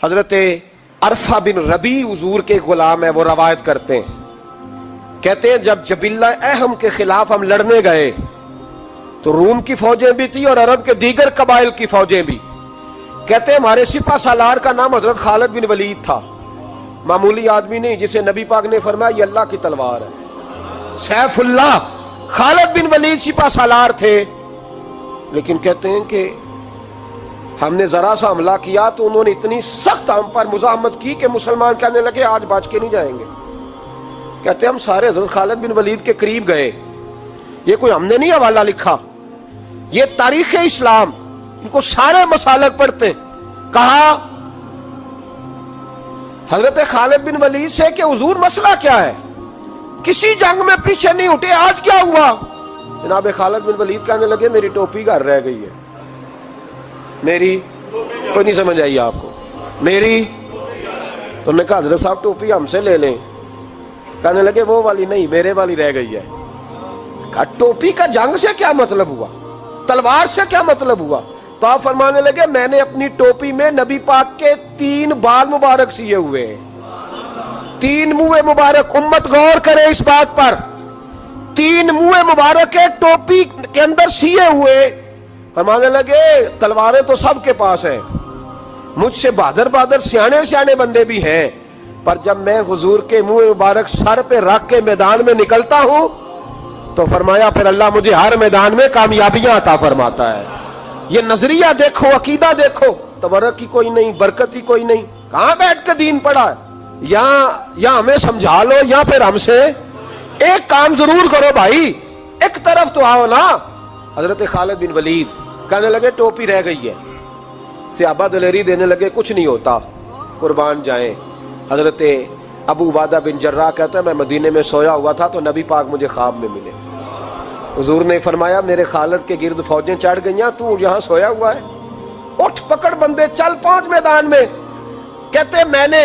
حضرت عرفہ بن ربی حضور کے غلام ہے، وہ روایت کرتے ہیں، کہتے ہیں جب جبلہ اہم کے خلاف ہم لڑنے گئے تو روم کی فوجیں بھی تھی اور عرب کے دیگر قبائل کی فوجیں بھی. کہتے ہیں ہمارے سپہ سالار کا نام حضرت خالد بن ولید تھا، معمولی آدمی نہیں جسے نبی پاک نے فرمایا یہ اللہ کی تلوار ہے. سیف اللہ خالد بن ولید سپہ سالار تھے، لیکن کہتے ہیں کہ ہم نے ذرا سا حملہ کیا تو انہوں نے اتنی سخت ہم پر مزاحمت کی کہ مسلمان کہنے لگے آج بچ کے نہیں جائیں گے. کہتے ہیں ہم سارے حضرت خالد بن ولید کے قریب گئے. یہ کوئی ہم نے نہیں حوالہ لکھا، یہ تاریخ اسلام، ان کو سارے مسالک پڑھتے. کہا حضرت خالد بن ولید سے کہ حضور مسئلہ کیا ہے، کسی جنگ میں پیچھے نہیں اٹھے، آج کیا ہوا؟ جناب خالد بن ولید کہنے لگے میری ٹوپی گھر رہ گئی ہے. میری کوئی نہیں سمجھ آئی آپ کو؟ میری تو نے کہا حضرت صاحب ٹوپی ہم سے لے لیں. کہنے لگے وہ والی نہیں، میرے والی رہ گئی ہے. کہا ٹوپی کا جنگ سے کیا مطلب ہوا، تلوار سے کیا مطلب ہوا؟ تو آپ فرمانے لگے میں نے اپنی ٹوپی میں نبی پاک کے 3 بال مبارک سیے ہوئے ہیں، 3 منہ مبارک. امت غور کرے اس بات پر، 3 منہ مبارک کے ٹوپی کے اندر سیے ہوئے. فرمانے لگے تلواریں تو سب کے پاس ہیں، مجھ سے بہادر بہادر سیانے بندے بھی ہیں، پر جب میں حضور کے منہ مبارک سر پہ رکھ کے میدان میں نکلتا ہوں تو فرمایا پھر اللہ مجھے ہر میدان میں کامیابیاں عطا فرماتا ہے. یہ نظریہ دیکھو، عقیدہ دیکھو، تبرک کی کوئی نہیں، برکت کی کوئی نہیں. کہاں بیٹھ کے دین پڑھا ہے؟ یا ہمیں سمجھا لو یا پھر ہم سے ایک کام ضرور کرو بھائی، ایک طرف تو آؤ نا. حضرت خالد بن ولید کہنے لگے ٹوپی رہ گئی ہے. صحابہ دلیری دینے لگے کچھ نہیں ہوتا، قربان جائیں. حضرت ابو عبادہ بن جراح کہتا ہے میں مدینے میں سویا ہوا تھا تو نبی پاک مجھے خواب میں ملے. حضور نے فرمایا میرے خالد کے گرد فوجیں چڑھ گئیں، تو یہاں سویا ہوا ہے، اٹھ پکڑ بندے چل پہنچ میدان میں. کہتے میں نے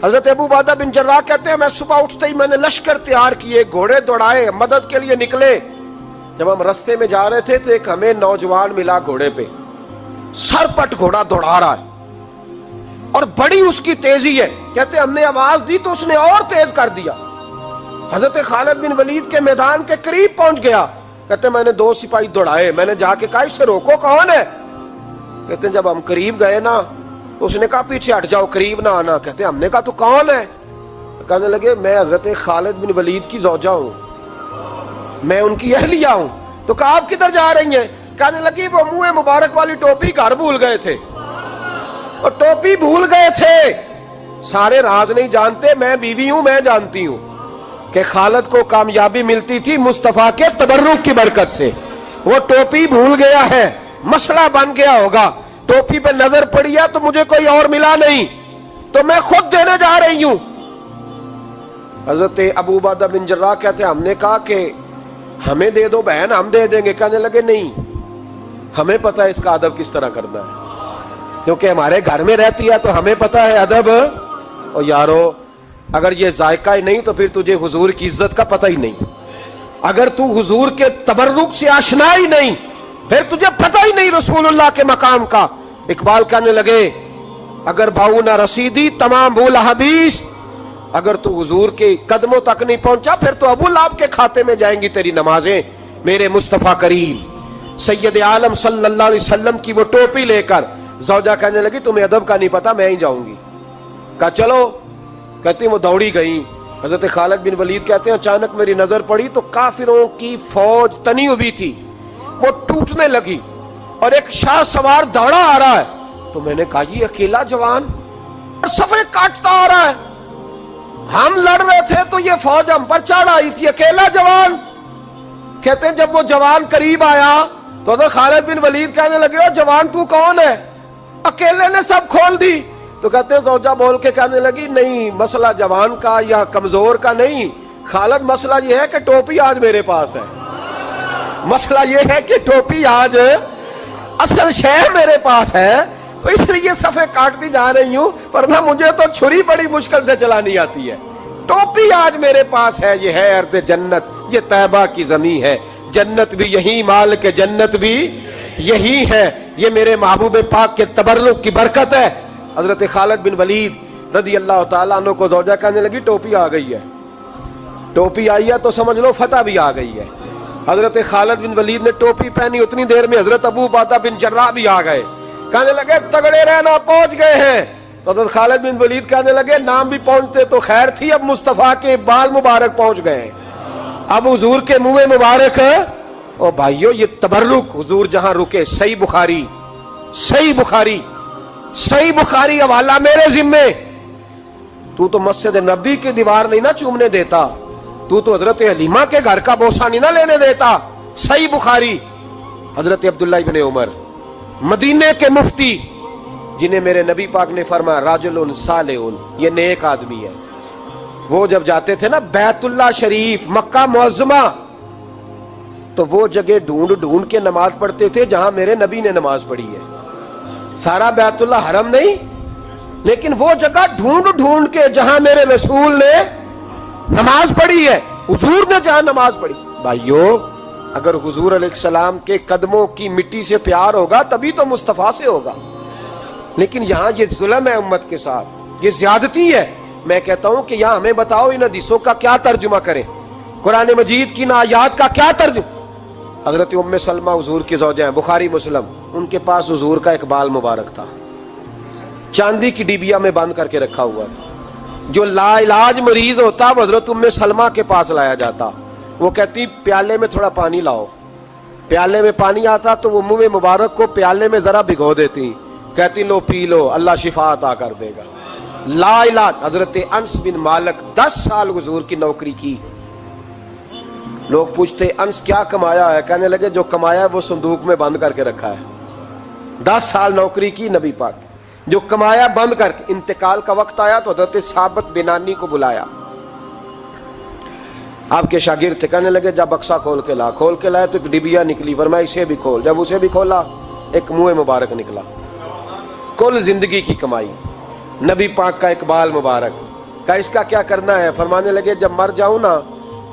حضرت ابو عبادہ بن جراح کہتے ہیں میں صبح اٹھتے ہی میں نے لشکر تیار کیے، گھوڑے دوڑائے، مدد کے لیے نکلے. جب ہم رستے میں جا رہے تھے تو ایک ہمیں نوجوان ملا گھوڑے پہ، سر پٹ گھوڑا دوڑا رہا ہے اور بڑی اس کی تیزی ہے. کہتے ہم نے آواز دی تو اس نے اور تیز کر دیا. حضرت خالد بن ولید کے میدان کے قریب پہنچ گیا. کہتے میں نے 2 سپاہی دوڑائے، میں نے جا کے کہا اسے روکو، کون ہے؟ کہتے جب ہم قریب گئے نا تو اس نے کہا پیچھے ہٹ جاؤ، قریب نہ آنا. کہتے ہم نے کہا تو کون ہے؟ کہنے لگے میں حضرت خالد بن ولید کی زوجہ ہوں، میں ان کی اہلیہ ہوں. تو کہا آپ کدھر جا رہی ہیں؟ کہنے لگی وہ منہ مبارک والی ٹوپی گھر بھول گئے تھے، اور ٹوپی بھول گئے تھے. سارے راز نہیں جانتے، میں بیوی ہوں، میں جانتی ہوں کہ خالد کو کامیابی ملتی تھی مصطفیٰ کے تبرک کی برکت سے. وہ ٹوپی بھول گیا ہے، مسئلہ بن گیا ہوگا. ٹوپی پہ نظر پڑی ہے تو مجھے کوئی اور ملا نہیں تو میں خود دینے جا رہی ہوں. حضرت ابو عبادہ بن جراح کہتے ہیں ہم نے کہا کہ ہمیں دے دو بہن، ہم دے دیں گے. کہنے لگے نہیں، ہمیں پتہ ہے اس کا ادب کس طرح کرنا ہے، کیونکہ ہمارے گھر میں رہتی ہے تو ہمیں پتہ ہے ادب. اور یارو اگر یہ ذائقہ ہی نہیں تو پھر تجھے حضور کی عزت کا پتہ ہی نہیں. اگر تو حضور کے تبرک سے آشنا ہی نہیں پھر تجھے پتہ ہی نہیں رسول اللہ کے مقام کا. اقبال کہنے لگے اگر بھاؤ نہ رسیدی تمام بھول حدیث، اگر تو حضور کے قدموں تک نہیں پہنچا پھر تو ابو لہب کے کھاتے میں جائیں گی تیری نمازیں. میرے مصطفیٰ کریم سید عالم صلی اللہ علیہ وسلم کی وہ ٹوپی لے کر زوجہ کہنے لگی تمہیں ادب کا نہیں پتا، میں ہی جاؤں گی. کہا چلو. کہتی وہ دوڑی گئی. حضرت خالد بن ولید کہتے ہیں اچانک میری نظر پڑی تو کافروں کی فوج تنی ہوئی تھی، وہ ٹوٹنے لگی اور ایک شاہ سوار دوڑا آ رہا ہے. تو میں نے کہا یہ اکیلا جوان صفے کاٹتا آ رہا ہے، ہم لڑ رہے تھے تو یہ فوج ہم پر چڑھ آئی تھی، اکیلا جوان. کہتے ہیں جب وہ جوان قریب آیا تو حضرت خالد بن ولید کہنے لگے جوان تو کون ہے؟ اکیلے نے سب کھول دی. تو کہتے ہیں زوجہ بول کے کہنے لگی نہیں، مسئلہ جوان کا یا کمزور کا نہیں خالد، مسئلہ یہ ہے کہ ٹوپی آج میرے پاس ہے. مسئلہ یہ ہے کہ ٹوپی آج اصل شے میرے پاس ہے تو اس لیے صفے کاٹتی جا رہی ہوں، ورنہ مجھے تو چھری بڑی مشکل سے چلانی آتی ہے. ٹوپی آج میرے پاس ہے. یہ ہے ارض جنت، یہ طیبہ کی زمین ہے، جنت بھی یہی، مال کے جنت بھی یہی ہے. یہ میرے محبوب پاک کے تبرک کی برکت ہے. حضرت خالد بن ولید رضی اللہ تعالیٰ عنہ کو زوجہ کہنے لگی ٹوپی آ گئی ہے، ٹوپی آئی ہے تو سمجھ لو فتح بھی آ گئی ہے۔ حضرت خالد بن ولید نے ٹوپی پہنی، اتنی دیر میں حضرت ابو عبیدہ بن جراح بھی آ گئے، کہنے لگے تگڑے رہنا، پہنچ گئے ہیں۔ تو حضرت خالد بن ولید کہنے لگے نام بھی پہنچتے تو خیر تھی، اب مصطفیٰ کے بال مبارک پہنچ گئے، اب حضور کے منہ مبارک۔ او بھائیو یہ تبرک حضور جہاں رکے، صحیح بخاری، صحیح بخاری، صحیح بخاری حوالہ میرے ذمے۔ تو مسجد نبی کی دیوار نہیں نہ چومنے دیتا، تو حضرت حلیمہ کے گھر کا بوسہ نہیں نہ لینے دیتا۔ صحیح بخاری، حضرت عبداللہ ابن عمر مدینے کے مفتی، جنہیں میرے نبی پاک نے فرمایا راجل صالح، یہ نیک آدمی ہے۔ وہ جب جاتے تھے نا بیت اللہ شریف، مکہ معظمہ، تو وہ جگہ ڈھونڈ ڈھونڈ کے نماز پڑھتے تھے جہاں میرے نبی نے نماز پڑھی ہے۔ سارا بیت اللہ حرم نہیں، لیکن وہ جگہ ڈھونڈ ڈھونڈ کے جہاں میرے رسول نے نماز پڑھی ہے، حضور نے جہاں نماز پڑھی۔ بھائیو اگر حضور علیہ السلام کے قدموں کی مٹی سے پیار ہوگا تبھی تو مصطفیٰ سے ہوگا، لیکن یہاں یہ ظلم ہے امت کے ساتھ، یہ زیادتی ہے۔ میں کہتا ہوں کہ یہاں ہمیں بتاؤ ان حدیثوں کا کیا ترجمہ کریں، قرآن مجید کی آیات کا کیا ترجمہ۔ حضرت ام سلمہ حضور کی زوجہ ہیں، بخاری مسلم، ان کے پاس حضور کا ایک بال مبارک تھا، چاندی کی ڈیبیا میں بند کر کے رکھا ہوا تھا۔ جو لا علاج مریض ہوتا وہ حضرت ام سلمہ کے پاس لایا جاتا، وہ کہتی پیالے میں تھوڑا پانی لاؤ، پیالے میں پانی آتا تو وہ منہ مبارک کو پیالے میں ذرا بھگو دیتی، کہتی لو پی لو، اللہ شفا عطا کر دے گا۔ لا علاج۔ حضرت انس بن مالک 10 سال حضور کی نوکری کی۔ لوگ پوچھتے انس کیا کمایا ہے، کہنے لگے جو کمایا ہے وہ صندوق میں بند کر کے رکھا ہے۔ 10 سال نوکری کی نبی پاک، جو کمایا بند کر کے، انتقال کا وقت آیا تو حضرت ثابت بنانی کو بلایا، آپ کے شاگرد تھے، کہنے لگے جب بکسا کھول کے لا، کھول کے لائے تو ایک ڈبیا نکلی، فرمایا اسے بھی کھول، جب اسے بھی کھولا ایک منہ مبارک نکلا۔ کل زندگی کی کمائی، نبی پاک کا اقبال مبارک کا، اس کا کیا کرنا ہے؟ فرمانے لگے جب مر جاؤں نا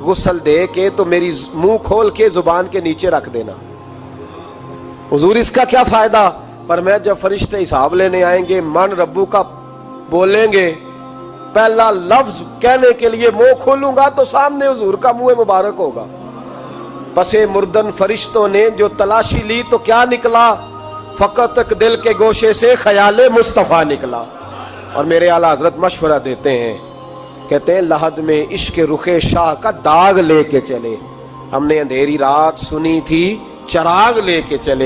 غسل دے کے تو میری منہ کھول کے زبان کے نیچے رکھ دینا۔ حضور اس کا کیا فائدہ؟ پر میں جب فرشتے حساب لینے آئیں گے، من ربو کا بولیں گے، پہلا لفظ کہنے کے لیے منہ کھولوں گا تو سامنے حضور کا منہ مبارک ہوگا۔ پسے مردن فرشتوں نے جو تلاشی لی تو کیا نکلا؟ فقط ایک دل کے گوشے سے خیال مصطفیٰ نکلا۔ اور میرے اعلیٰ حضرت مشورہ دیتے ہیں، کہتے ہیں لحد میں عشق رخ شاہ کا داغ لے کے چلے، ہم نے اندھیری رات سنی تھی چراغ لے کے چلے۔